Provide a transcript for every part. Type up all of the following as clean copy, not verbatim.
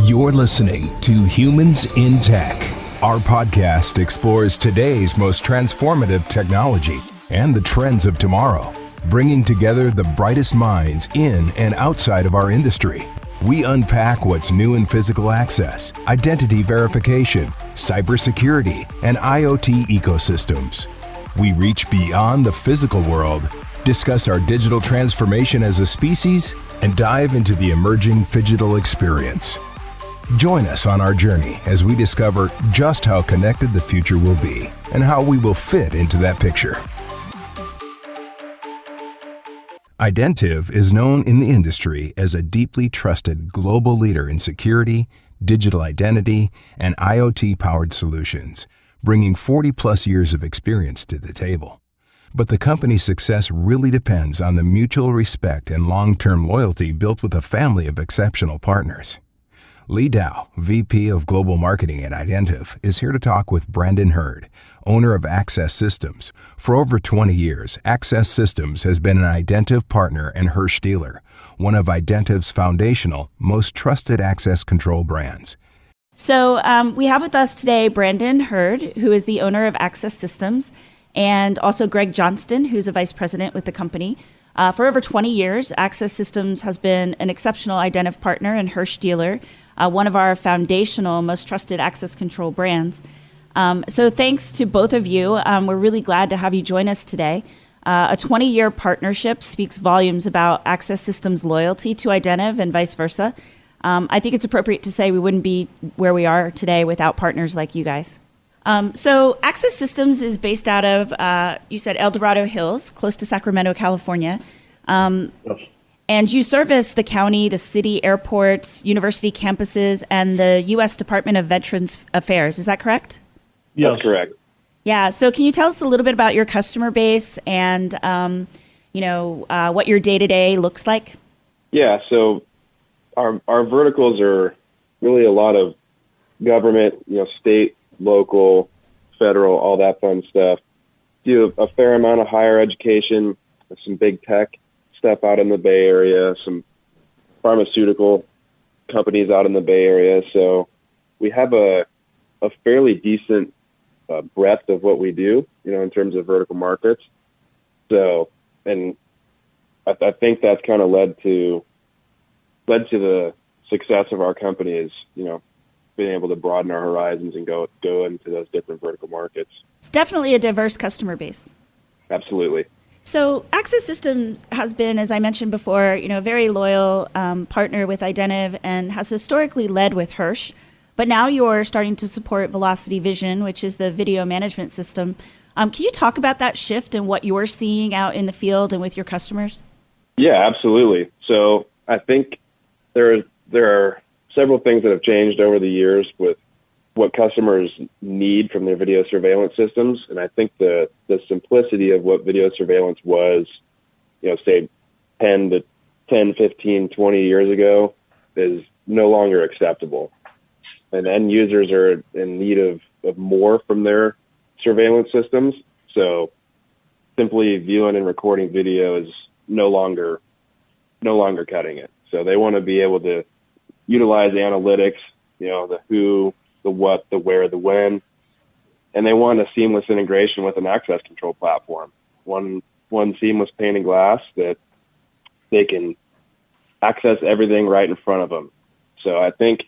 You're listening to Humans in Tech. Our podcast explores today's most transformative technology and the trends of tomorrow, bringing together the brightest minds in and outside of our industry. We unpack what's new in physical access, identity verification, cybersecurity, and IoT ecosystems. We reach beyond the physical world, discuss our digital transformation as a species, and dive into the emerging phygital experience. Join us on our journey as we discover just how connected the future will be and how we will fit into that picture. Identiv is known in the industry as a deeply trusted global leader in security, digital identity, and IoT-powered solutions, bringing 40-plus years of experience to the table. But the company's success really depends on the mutual respect and long-term loyalty built with a family of exceptional partners. Lee Dow, VP of Global Marketing at Identiv, is here to talk with Brandon Hurd, owner of ACaaS Systems. For over 20 years, ACaaS Systems has been an Identiv partner and Hirsch dealer, one of Identiv's foundational, most trusted access control brands. So we have with us today Brandon Hurd, who is the owner of ACaaS Systems, and also Greg Johnston, who's a vice president with the company. For over 20 years, ACaaS Systems has been an exceptional Identiv partner and Hirsch dealer, one of our foundational, most trusted access control brands. So thanks to both of you. We're really glad to have you join us today. A 20-year partnership speaks volumes about ACaaS Systems' loyalty to Identiv and vice versa. I think it's appropriate to say we wouldn't be where we are today without partners like you guys. So ACaaS Systems is based out of, you said El Dorado Hills, close to Sacramento, California. Yes. And you service the county, the city, airports, university campuses, and the U.S. Department of Veterans Affairs. Is that correct? Yes. That's correct. Yeah. So can you tell us a little bit about your customer base and, what your day-to-day looks like? Yeah, so our verticals are really a lot of government, state, local, federal, all that fun stuff. Do a fair amount of higher education, some big tech stuff out in the Bay Area, some pharmaceutical companies out in the Bay Area. So we have a fairly decent breadth of what we do, in terms of vertical markets. So, and I think that's kind of led to the success of our company is, being able to broaden our horizons and go into those different vertical markets. It's definitely a diverse customer base. Absolutely. So ACaaS Systems has been, as I mentioned before, a very loyal partner with Identiv and has historically led with Hirsch. But now you're starting to support Velocity Vision, which is the video management system. Can you talk about that shift and what you're seeing out in the field and with your customers? Yeah, absolutely. So I think there are several things that have changed over the years with what customers need from their video surveillance systems. And I think the simplicity of what video surveillance was, say 10, 15, 20 years ago is no longer acceptable. And end users are in need of more from their surveillance systems. So simply viewing and recording video is no longer cutting it. So they want to be able to utilize analytics, the who, the what, the where, the when, and they want a seamless integration with an access control platform. One seamless pane and glass that they can access everything right in front of them. So I think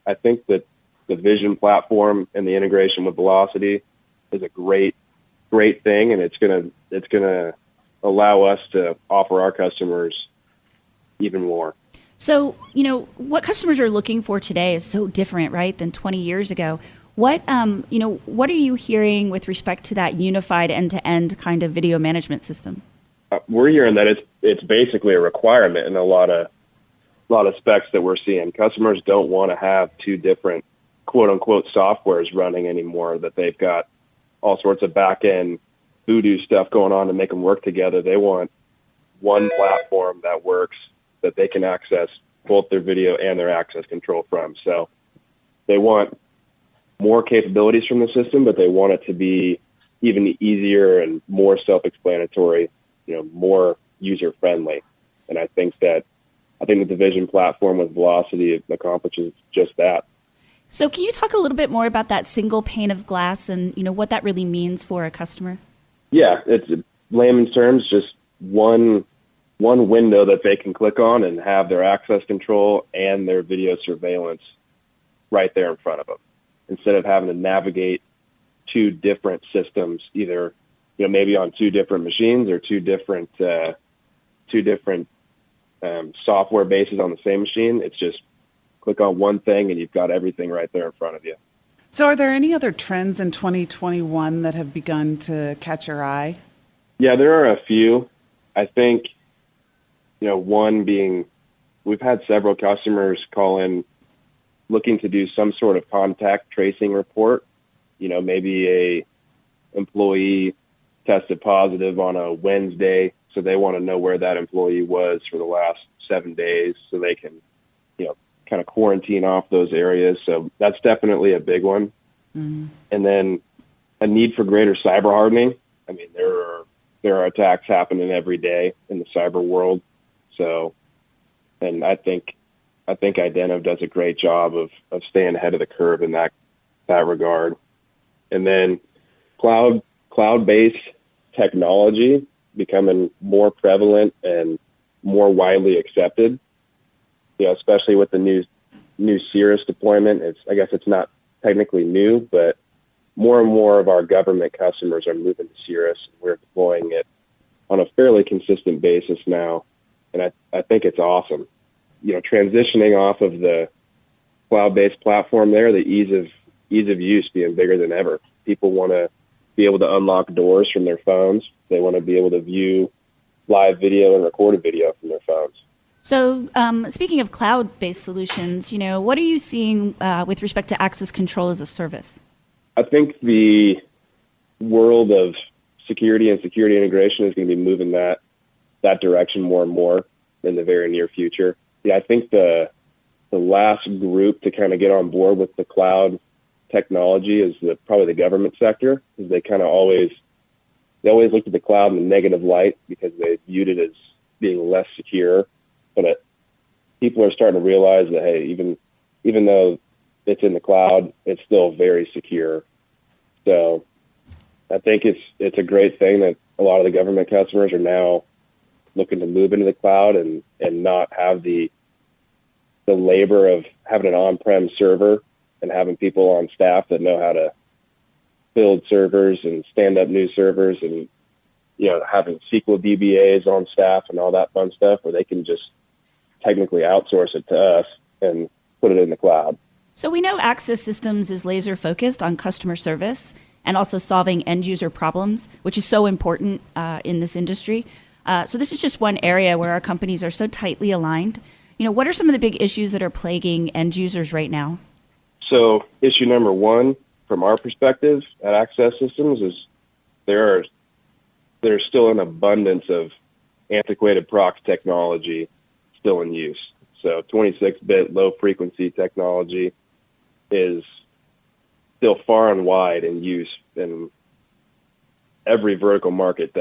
that the Vision platform and the integration with Velocity is a great thing, and it's gonna allow us to offer our customers even more. So, what customers are looking for today is so different, right, than 20 years ago. What are you hearing with respect to that unified end-to-end kind of video management system? We're hearing that it's basically a requirement in a lot of specs that we're seeing. Customers don't want to have two different quote unquote softwares running anymore, that they've got all sorts of back-end voodoo stuff going on to make them work together. They want one platform that works, that they can access both their video and their access control from. So they want more capabilities from the system, but they want it to be even easier and more self-explanatory, more user-friendly. And I think that I think the Division platform with Velocity accomplishes just that. So can you talk a little bit more about that single pane of glass and, what that really means for a customer? Yeah, it's layman's terms, just one window that they can click on and have their access control and their video surveillance right there in front of them, instead of having to navigate two different systems, either maybe on two different machines or two different software bases on the same machine. It's just click on one thing and you've got everything right there in front of you. So are there any other trends in 2021 that have begun to catch your eye? Yeah, there are a few. I think, one being, we've had several customers call in looking to do some sort of contact tracing report. Maybe a employee tested positive on a Wednesday, so they want to know where that employee was for the last 7 days so they can, kind of quarantine off those areas. So that's definitely a big one. Mm-hmm. And then a need for greater cyber hardening. I mean, there are attacks happening every day in the cyber world. So, and I think Identiv does a great job of staying ahead of the curve in that regard. And then cloud-based technology becoming more prevalent and more widely accepted. Especially with the new Cirrus deployment. I guess it's not technically new, but more and more of our government customers are moving to Cirrus. We're deploying it on a fairly consistent basis now, and I think it's awesome. Transitioning off of the cloud-based platform there, the ease of use being bigger than ever. People want to be able to unlock doors from their phones. They want to be able to view live video and recorded video from their phones. So speaking of cloud-based solutions, what are you seeing with respect to access control as a service? I think the world of security and security integration is going to be moving that direction more and more in the very near future. Yeah, I think the last group to kind of get on board with the cloud technology is probably the government sector, because they always looked at the cloud in a negative light because they viewed it as being less secure. But people are starting to realize that, hey, even though it's in the cloud, it's still very secure. So I think it's a great thing that a lot of the government customers are now looking to move into the cloud and not have the labor of having an on-prem server and having people on staff that know how to build servers and stand up new servers, and having SQL DBAs on staff and all that fun stuff, where they can just technically outsource it to us and put it in the cloud. So we know ACaaS Systems is laser focused on customer service and also solving end user problems, which is so important in this industry. So this is just one area where our companies are so tightly aligned. What are some of the big issues that are plaguing end users right now? So issue number one, from our perspective at ACaaS Systems, is there's still an abundance of antiquated prox technology still in use. So 26-bit low frequency technology is still far and wide in use in every vertical market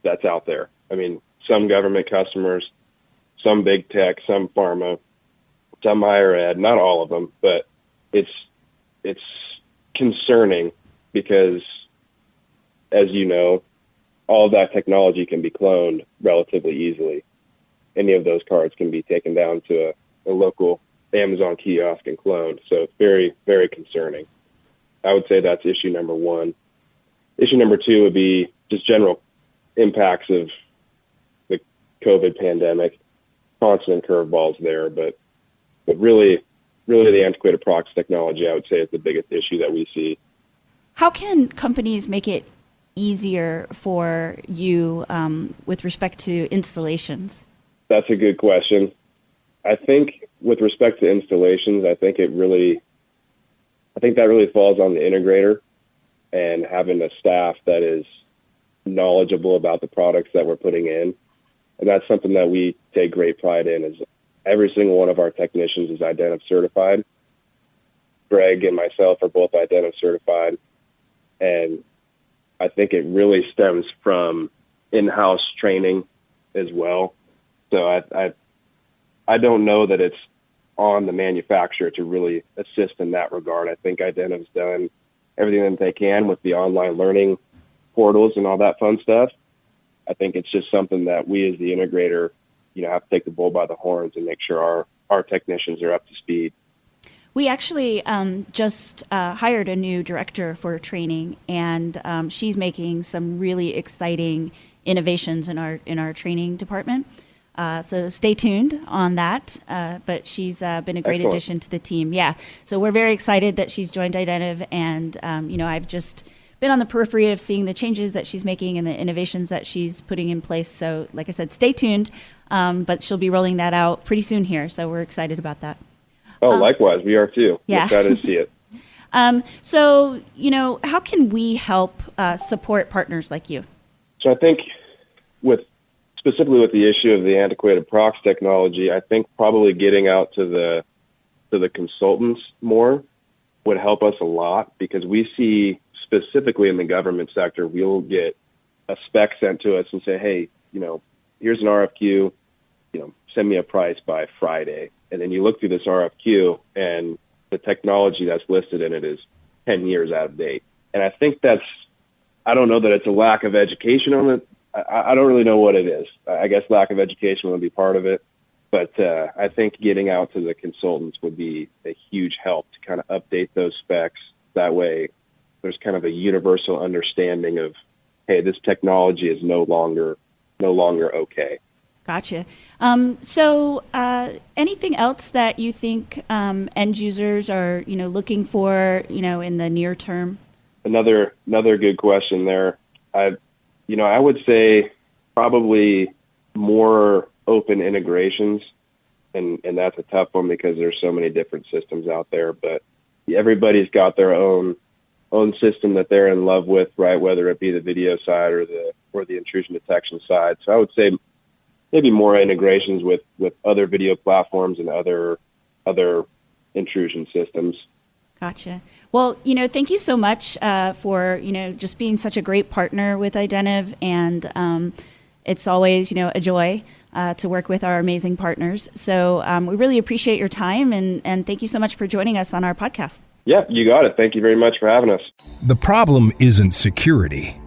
that's out there. I mean, some government customers, some big tech, some pharma, some higher ed, not all of them, but it's concerning because, as you know, all of that technology can be cloned relatively easily. Any of those cards can be taken down to a local Amazon kiosk and cloned. So it's very, very concerning. I would say that's issue number one. Issue number two would be just general impacts of the COVID pandemic. Constant curveballs there, but really the antiquated prox technology, I would say, is the biggest issue that we see. How can companies make it easier for you with respect to installations? That's a good question. I think with respect to installations, I think that really falls on the integrator and having a staff that is knowledgeable about the products that we're putting in. And that's something that we take great pride in, is every single one of our technicians is Identiv certified. Greg and myself are both Identiv certified. And I think it really stems from in-house training as well. So I don't know that it's on the manufacturer to really assist in that regard. I think Identiv's done everything that they can with the online learning portals and all that fun stuff. I think it's just something that we as the integrator, have to take the bull by the horns and make sure our technicians are up to speed. We actually just hired a new director for training, and she's making some really exciting innovations in our training department. So stay tuned on that. But she's been a great addition to the team. Yeah. So we're very excited that she's joined Identiv, and I've just been on the periphery of seeing the changes that she's making and the innovations that she's putting in place. So like I said, stay tuned. But she'll be rolling that out pretty soon here. So we're excited about that. Oh, likewise. We are too. Yeah. We're excited to see it. So, how can we help support partners like you? So I think specifically with the issue of the antiquated prox technology, I think probably getting out to the consultants more would help us a lot, because we see specifically in the government sector, we'll get a spec sent to us and say, hey, here's an RFQ, send me a price by Friday. And then you look through this RFQ and the technology that's listed in it is 10 years out of date. And I think I don't know that it's a lack of education on it. I don't really know what it is. I guess lack of education would be part of it. But I think getting out to the consultants would be a huge help to kind of update those specs. That way there's kind of a universal understanding of, hey, this technology is no longer okay. Gotcha. So anything else that you think end users are, looking for, in the near term? Another good question there. I would say probably more open integrations, and that's a tough one because there's so many different systems out there, but everybody's got their own system that they're in love with, right? Whether it be the video side or the intrusion detection side. So I would say maybe more integrations with other video platforms and other intrusion systems. Gotcha. Well, thank you so much for, just being such a great partner with Identiv. And it's always, a joy to work with our amazing partners. So we really appreciate your time, and thank you so much for joining us on our podcast. Yeah, you got it. Thank you very much for having us. The problem isn't security,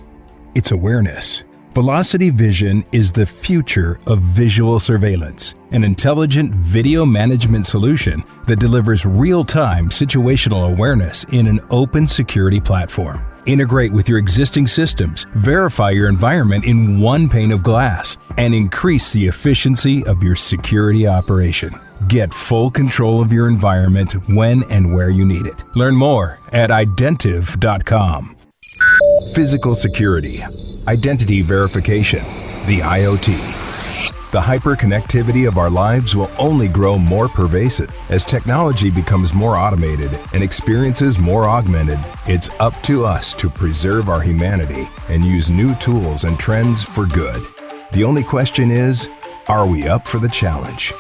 it's awareness. Velocity Vision is the future of visual surveillance, an intelligent video management solution that delivers real-time situational awareness in an open security platform. Integrate with your existing systems, verify your environment in one pane of glass, and increase the efficiency of your security operation. Get full control of your environment when and where you need it. Learn more at Identiv.com. Physical security, identity verification, the IoT. The hyperconnectivity of our lives will only grow more pervasive. As technology becomes more automated and experiences more augmented, it's up to us to preserve our humanity and use new tools and trends for good. The only question is, are we up for the challenge?